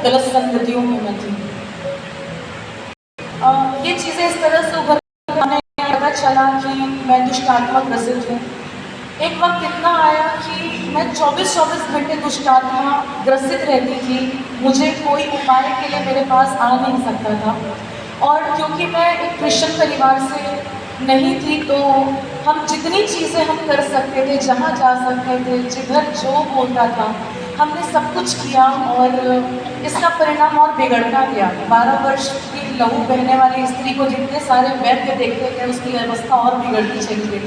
गलत संगतियों में मैं थी। ये चीज़ें इस तरह से उभर कर आने पता चला कि मैं दुष्टात्मा ग्रसित हूँ। एक वक्त इतना आया कि मैं 24-24 घंटे दुष्टात्मा ग्रसित रहती थी। मुझे कोई उपाय के लिए मेरे पास आ नहीं सकता था। और क्योंकि मैं एक क्रिश्चियन परिवार से नहीं थी, तो हम जितनी चीज़ें हम कर सकते थे, जहाँ जा सकते थे, जिधर जो बोलता था, हमने सब कुछ किया और इसका परिणाम और बिगड़ता गया। 12 वर्ष की लहू बहने वाली स्त्री को जितने सारे वैद्य देखते थे, उसकी अवस्था और बिगड़ती चली गई।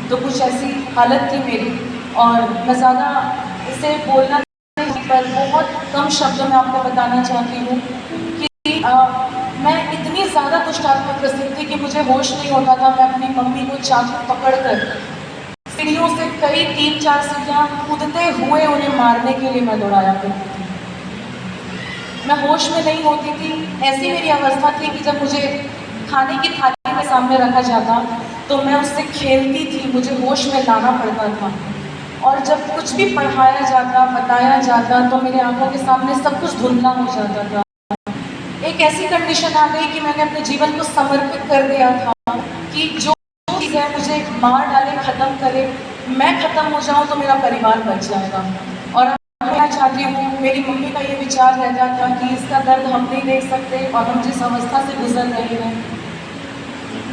तो कुछ ऐसी हालत थी मेरी, और मैं ज़्यादा इसे बोलना नहीं, पर बहुत कम शब्दों में आपको बताना चाहती हूँ कि मैं इतनी ज़्यादा दुष्टात्मा ग्रसित थी कि मुझे होश नहीं होता था। मैं अपनी मम्मी को चाकू पकड़कर सीढ़ियों से कई 3-4 सीढ़ियाँ कूदते हुए उन्हें मारने के लिए मैं दौड़ाया करती थी। मैं होश में नहीं होती थी। ऐसी मेरी अवस्था थी कि जब मुझे खाने की थाली में सामने रखा जाता तो मैं उससे खेलती थी, मुझे होश में लाना पड़ता था। और जब कुछ भी पढ़ाया जाता, बताया जाता, तो मेरे आंखों के सामने सब कुछ धुंधला हो जाता था। एक ऐसी कंडीशन आ गई कि मैंने अपने जीवन को समर्पित कर दिया था कि जो चीज़ है मुझे मार डाले, ख़त्म करे, मैं ख़त्म हो जाऊं तो मेरा परिवार बच जाएगा। और मैं चाहती हूँ, मेरी मम्मी का ये विचार रहता था कि इसका दर्द हम नहीं देख सकते, और हम जिस अवस्था से गुजर रहे हैं,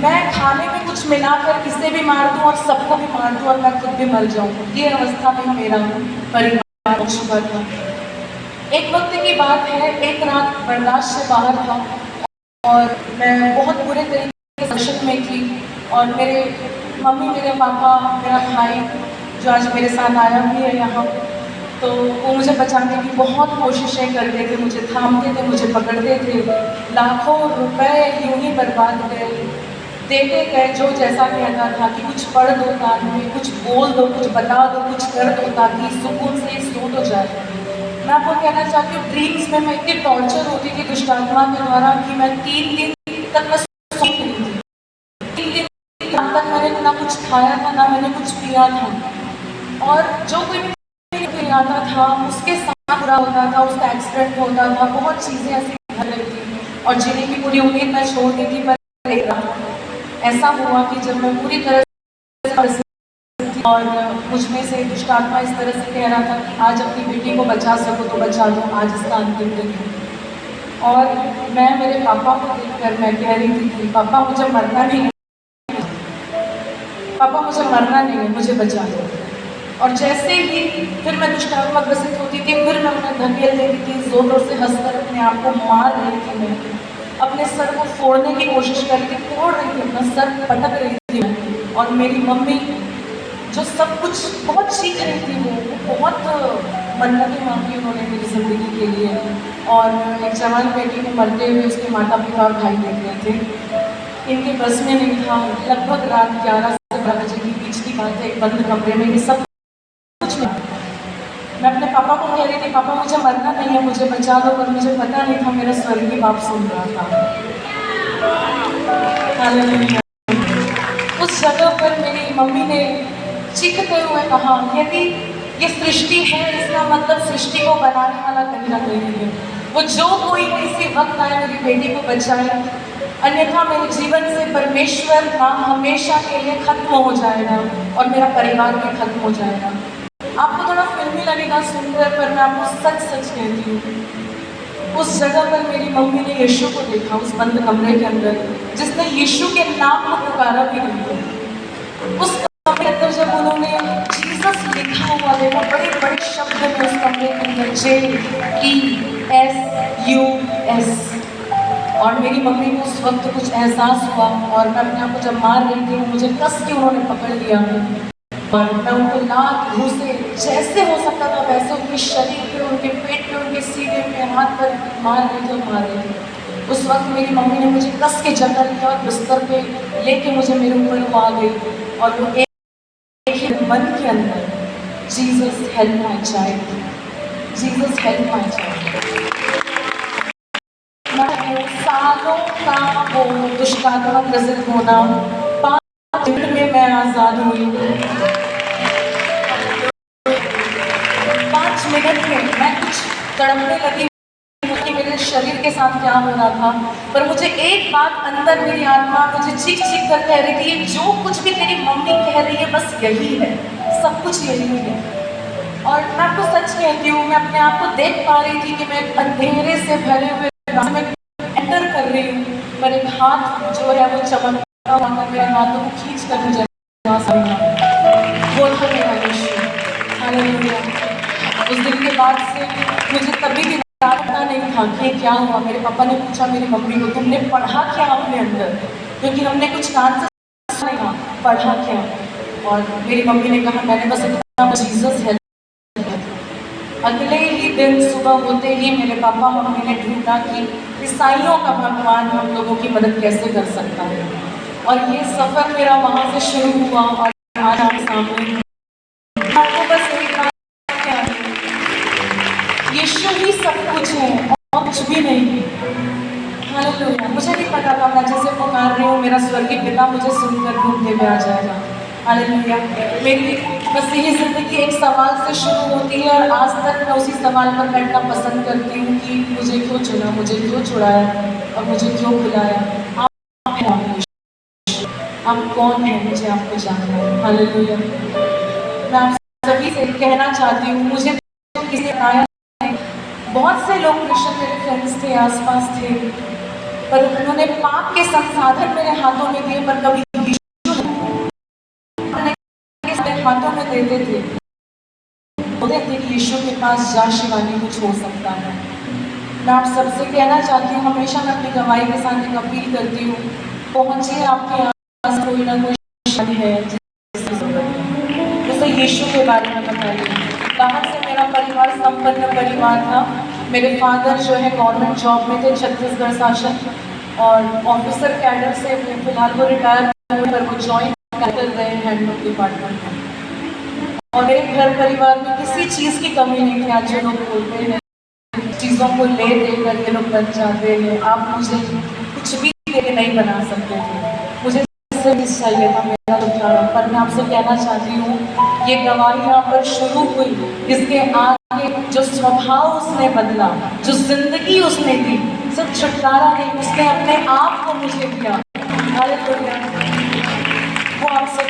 मैं खाने में कुछ मिलाकर किसे भी मार दूँ और सबको भी मार दूँ और मैं खुद भी मर जाऊँ। ये अवस्था में मेरा परिवार हो चुका था। एक वक्त की बात है, एक रात बर्दाश्त से बाहर था और मैं बहुत बुरे तरीके से दर्शक में थी। और मेरे मम्मी, मेरे पापा, मेरा भाई जो आज मेरे साथ आया भी है यहाँ, तो वो मुझे बचाने की बहुत कोशिशें करते थे, मुझे थामते थे, मुझे पकड़ते थे। लाखों रुपए यूं ही बर्बाद गए, देते गए जो जैसा कहता था कि कुछ पढ़ दो कान में, कुछ बोल दो, कुछ बता दो, कुछ कर दो ताकि सुकून से सो तो जाए। मैं आपको कहना चाहती हूँ, ड्रीम्स में मैं इतनी टॉर्चर होती थी दुष्टात्मा के द्वारा कि मैं 3 दिन तक मैं सो नहीं थी। 3 दिन तक मैंने ना कुछ खाया था, ना मैंने कुछ पिया था। और जो कोई भी आता था उसके साथ बुरा होता था, उसका एक्सीडेंट होता था, बहुत चीज़ें ऐसी घर रही थी और जीने की पूरी उम्मीद मैं छोड़ दी थी। पर ऐसा हुआ कि जब मैं पूरी तरह से और मुझमें से दुष्टात्मा इस तरह से कह रहा था कि आज अपनी बेटी को बचा सको तो बचा दो, आज इसका अंतिम दिन है। और मैं मेरे पापा को देखकर मैं कह रही थी कि पापा मुझे मरना नहीं है, पापा मुझे मरना नहीं है, मुझे बचा दो। और जैसे ही फिर मैं दुष्टात्मा ग्रसित होती थी, फिर मैं उन्हें धकेल देती थी, जोर जोर से हंसकर अपने आप को मार रही थी। मैं अपने सर को फोड़ने की कोशिश कर रही थी, फोड़ रही थी, अपना सर पटक रही थी। और मेरी मम्मी जो सब कुछ बहुत सीख रही थी, वो बहुत मन्नतें मांगी उन्होंने मेरी ज़िंदगी के लिए। और एक जवान बेटी को मरते हुए उसके माता पिता और भाई देख रहे थे। इनके बस में नहीं था। लगभग रात 11 से 12 बजे के बीच की बात है, एक बंद कमरे में ये सब कुछ में मैं अपने पापा को कह रही थी, पापा मुझे मरना नहीं है, मुझे बचा दो। पर मुझे पता नहीं था मेरा स्वर्गीय बाप सुन रहा था। हालेलुया। उस जगह पर मेरी मम्मी ने चीखते हुए कहा, यदि ये सृष्टि है, इसका मतलब सृष्टि को बनाने वाला कहीं ना कहीं है। वो जो कोई इसी वक्त आए मेरी बेटी को बचाए, अन्यथा मेरे जीवन से परमेश्वर नाम हमेशा के लिए खत्म हो जाएगा और मेरा परिवार भी खत्म हो जाएगा। आपको थोड़ा फिल्मी लगेगा सुनकर, पर मैं आपको सच सच कहती हूँ, उस जगह पर मेरी मम्मी ने यीशु को देखा, उस बंद कमरे के अंदर, जिसने यीशु के नाम को पुकारा भी नहीं। उस कमरे के अंदर जब उन्होंने जीसस लिखा हुआ देखा, बड़े बड़े शब्द में उस कमरे के अंदर, JESUS। और मेरी मम्मी को उस वक्त कुछ एहसास हुआ और मैं अपने आप को जब मार रही थी, मुझे कस के उन्होंने पकड़ लिया और मैं उनको लात घूसे जैसे हो सकता था वैसे उनके शरीर पे, उनके पेट पे, उनके सीने पे हाथ पर मार रही थी। उस वक्त मेरी मम्मी ने मुझे कस के जकड़ लिया और बिस्तर पे लेके मुझे मेरे ऊपर वो आ गई और वो एक ही मन के अंदर, Jesus help my child, Jesus help my child. सालों का वो दुष्टात्मा ग्रसित होना, 5 मिनट में मैं आज़ाद हुई। 5 मिनट में मैं कुछ तड़पने लगी कि के साथ क्या हो रहा था, पर मुझे एक बात अंदर मेरी आत्मा मुझे चीख चीख कर कह रही थी, ये जो कुछ भी तेरी मम्मी कह रही है बस यही है, सब कुछ यही है। और मैं आपको सच कहती हूँ, मैं अपने आप को देख पा रही थी कि मैं एक अंधेरे से भरे हुए रास्ते में एंटर कर रही हूँ, पर एक हाथ जो है वो चमकता हुआ मेरे हाथों को खींच कर मुझे वो तो मेरा यीशु। हालेलुया। उस दिन के बाद से मुझे कभी भी पता नहीं था कि क्या हुआ। मेरे पापा ने पूछा मेरी मम्मी को, तुमने पढ़ा क्या अपने अंदर, क्योंकि हमने कुछ कान से सुना नहीं, पढ़ा क्या। और मेरी मम्मी ने कहा मैंने बस इतना जीसस है। अगले ही दिन सुबह होते ही मेरे पापा मम्मी ने ढूंढा कि ईसाइयों का भगवान हम लोगों की मदद कैसे कर सकता है, और ये सफ़र मेरा वहाँ से शुरू हुआ। और आज आप सामने आपको बस एक बात क्या है, यीशु ही सब कुछ है और कुछ भी नहीं। हालेलुया। मुझे नहीं पता था मैं जैसे पुकार रही हूँ मेरा स्वर्गीय पिता मुझे सुनकर घूमते हुए आ जाएगा। हालेलुया। मेरी बस यही ज़िंदगी एक सवाल से शुरू होती है और आज तक मैं उसी सवाल पर बैठना पसंद करती हूँ कि मुझे क्यों चुना, मुझे क्यों छुड़ाया और मुझे क्यों बुलाया। आप हैं यीशु, आप कौन हैं मुझे आपको जानना है। हालेलुया। मैं आप सभी से कहना चाहती हूँ, मुझे किसी ने बताया नहीं, बहुत से लोग क्रिश्चियन मेरे फ्रेंड्स थे, आसपास थे, पर उन्होंने पाप के संसाधन मेरे हाथों में दिए, पर कभी हाथों में देते थे, बोलते थे कि यीशु के पास जा शिवानी, कुछ हो सकता है। मैं आप सबसे कहना चाहती हूँ, हमेशा मैं अपनी गवाही के साथ एक अपील करती हूँ, पहुँचिए आपके पास कोई ना कोई शिवानी है जैसे यीशु के बारे में बताइए। बाहर से मेरा परिवार संपन्न परिवार था। मेरे फादर जो है गवर्नमेंट जॉब में थे छत्तीसगढ़ शासन, और ऑफिसर कैडर से फिलहाल वो रिटायर हुए, पर वो ज्वाइन कर रहे हैं हैंडलूम डिपार्टमेंट में। और मेरे घर परिवार में किसी चीज़ की कमी नहीं थी। आज जो लोग बोलते हैं चीज़ों को ले देकर ये लोग बन जाते हैं, आप मुझे कुछ भी लेके नहीं बना सकते थे, मुझे सर्विस चाहिए था मेरा गुजारा। पर मैं आपसे कहना चाहती हूँ, ये गवाही यहाँ पर शुरू हुई, इसके आगे जो स्वभाव उसने बदला, जो जिंदगी उसने दी, सिर्फ छुटकारा नहीं, उसने अपने आप को मुझे दिया। हालेलुया। वो आपसे